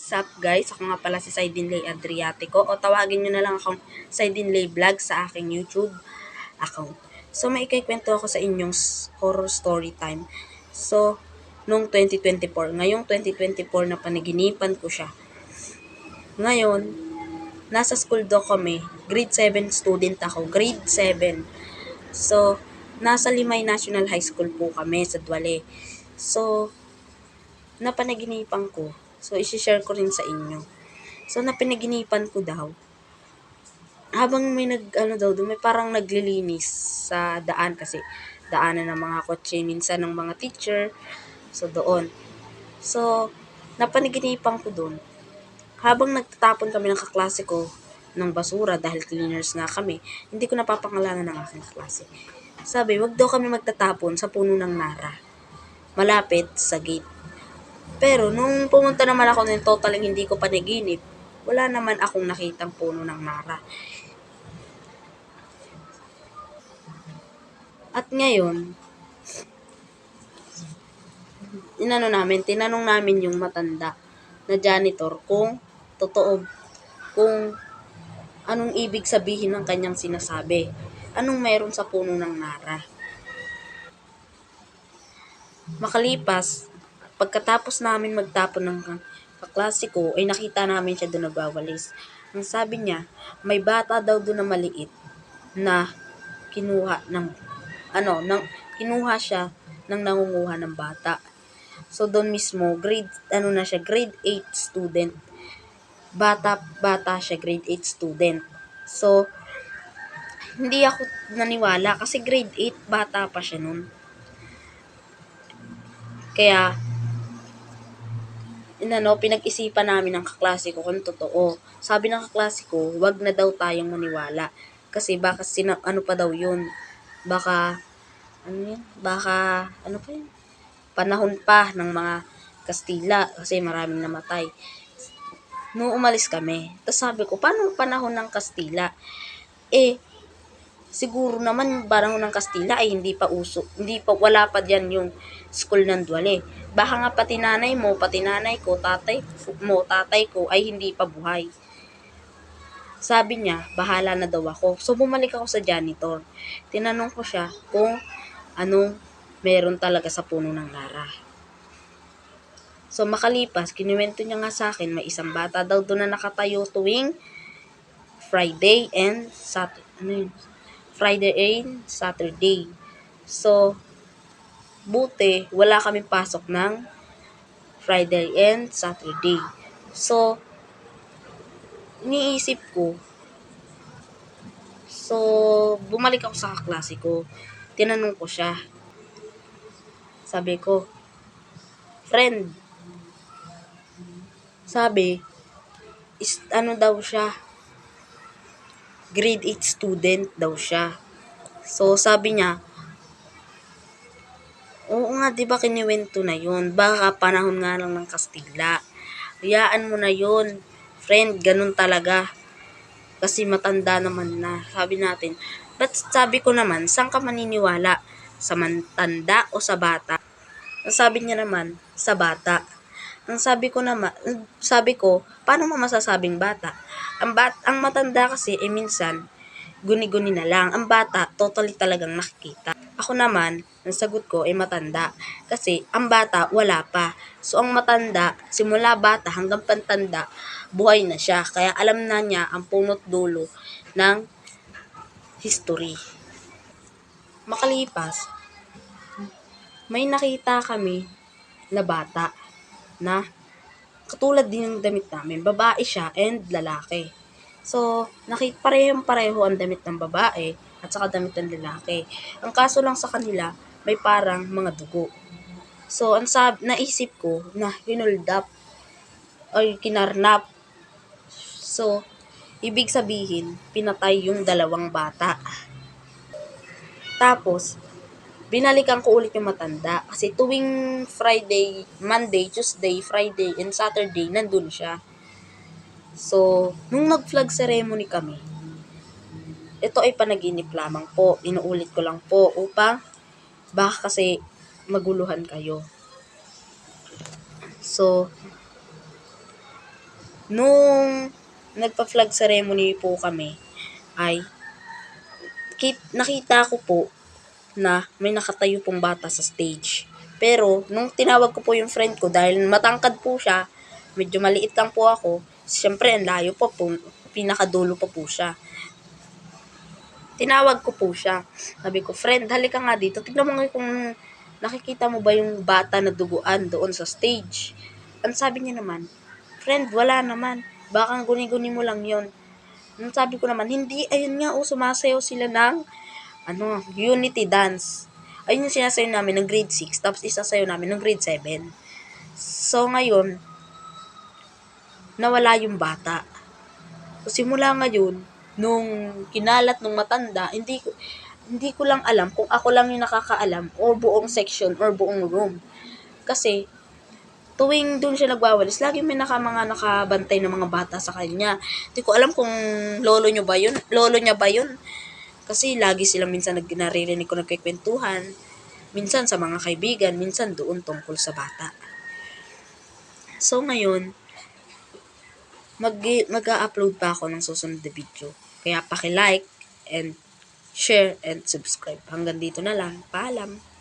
Sup guys, ako nga pala si Saidinlay Adriatico o tawagin nyo na lang akong Saidinlay Vlog sa aking YouTube account. So may ikikwento ako sa inyong horror story time. So, noong 2024, ngayong 2024 na panaginipan ko siya. Ngayon, nasa school daw kami, grade 7 student ako, grade 7. So, nasa Limay National High School po kami sa Duale. So, napanaginipan ko. So, isi-share ko rin sa inyo. So, napanaginipan ko daw, habang may may parang naglilinis sa daan kasi daanan ng mga kotse, minsan ng mga teacher. So, doon. So, napanaginipan ko doon. Habang nagtatapon kami ng kaklase ko ng basura dahil cleaners nga kami, hindi ko napapangalanan ng aking klase. Sabi, wag daw kami magtatapon sa puno ng nara. Malapit sa gate. Pero nung pumunta naman ako ng totaling hindi ko panaginip, wala naman akong nakitang puno ng nara. At ngayon, tinanong namin yung matanda na janitor kung totoo, kung anong ibig sabihin ng kanyang sinasabi. Anong meron sa puno ng nara. Makalipas, pagkatapos namin magtapon ng kaklase ko, ay nakita namin siya doon nagwawalis. Ang sabi niya, may bata daw doon na maliit na kinuha ng kinuha siya ng nangunguha ng bata. So doon mismo, grade 8 student. Bata siya, grade 8 student. So hindi ako naniwala kasi grade 8, bata pa siya noon. Kaya pinag-isipan namin ng kaklase ko kung totoo. Sabi ng kaklase ko, wag na daw tayong maniwala. Kasi baka pa daw yun. Baka panahon pa ng mga Kastila kasi maraming namatay. Nung umalis kami, tapos sabi ko, paano panahon ng Kastila? Siguro naman yung panahon ng Kastila ay wala pa diyan yung school ng Duale. Baka nga pati nanay ko, tatay ko ay hindi pa buhay. Sabi niya, bahala na daw ako. So bumalik ako sa janitor. Tinanong ko siya kung anong meron talaga sa puno ng nara. So makalipas, kinuwento niya nga sa akin, may isang bata daw doon na nakatayo tuwing Friday and Saturday. So, buti wala kaming pasok ng Friday and Saturday. So, iniisip ko, bumalik ako sa kaklase ko. Tinanong ko siya. Sabi ko, friend, daw siya, grade 8 student daw siya. So, sabi niya, oo nga, di ba kiniwento na yun? Baka panahon nga lang ng Kastila. Hayaan mo na yun. Friend, ganun talaga. Kasi matanda naman na. Sabi natin. But sabi ko naman, saan ka maniniwala? Sa matanda o sa bata? Ang sabi niya naman, sa bata. Sabi ko, paano mo masasabing bata? Ang matanda kasi, minsan, guni-guni na lang. Ang bata, totally talagang nakikita. Ako naman, ang sagot ko ay matanda. Kasi, ang bata, wala pa. So, ang matanda, simula bata hanggang pantanda, buhay na siya. Kaya alam na niya ang punot dulo ng history. Makalipas, may nakita kami na bata na katulad din ng damit namin. Babae siya and lalaki. So, pareho ang damit ng babae at saka damit ng lalaki. Ang kaso lang sa kanila, may parang mga dugo. So, naisip ko na hinold up o kinarnap. So, ibig sabihin, pinatay yung dalawang bata. Tapos, binalikan ko ulit yung matanda kasi tuwing Monday, Tuesday, Friday, and Saturday, nandun siya. So, nung nag-flag ceremony kami, ito ay panaginip lamang po. Inuulit ko lang po upang baka kasi maguluhan kayo. So, Nung nagpa-flag ceremony po kami, ay nakita ko po na may nakatayo pong bata sa stage. Pero, nung tinawag ko po yung friend ko, dahil matangkad po siya, medyo maliit lang po ako, siyempre, ang layo po, pinakadulo pa po siya. Tinawag ko po siya. Sabi ko, friend, halika nga dito. Tignan mo nga kung nakikita mo ba yung bata na duguan doon sa stage. Ang sabi niya naman, friend, wala naman. Baka guni-guni mo lang yon. Ang sabi ko naman, hindi, ayun nga, sumasayaw sila ng unity dance. Ayun yung sinasayaw namin ng grade 6, tapos isasayaw namin ng grade 7. So, ngayon, nawala yung bata. So, simula ngayon, nung kinalat nung matanda, hindi ko lang alam kung ako lang yung nakakaalam o buong section or buong room. Kasi, tuwing doon siya nagwawalis, lagi may mga nakabantay ng mga bata sa kanya. Hindi ko alam kung lolo niya ba yun. Kasi lagi silang minsan naririnig ko nagkikwentuhan, minsan sa mga kaibigan, minsan doon tungkol sa bata. So ngayon, mag-a-upload pa ako ng susunod na video. Kaya paki-like and share and subscribe. Hanggang dito na lang. Paalam!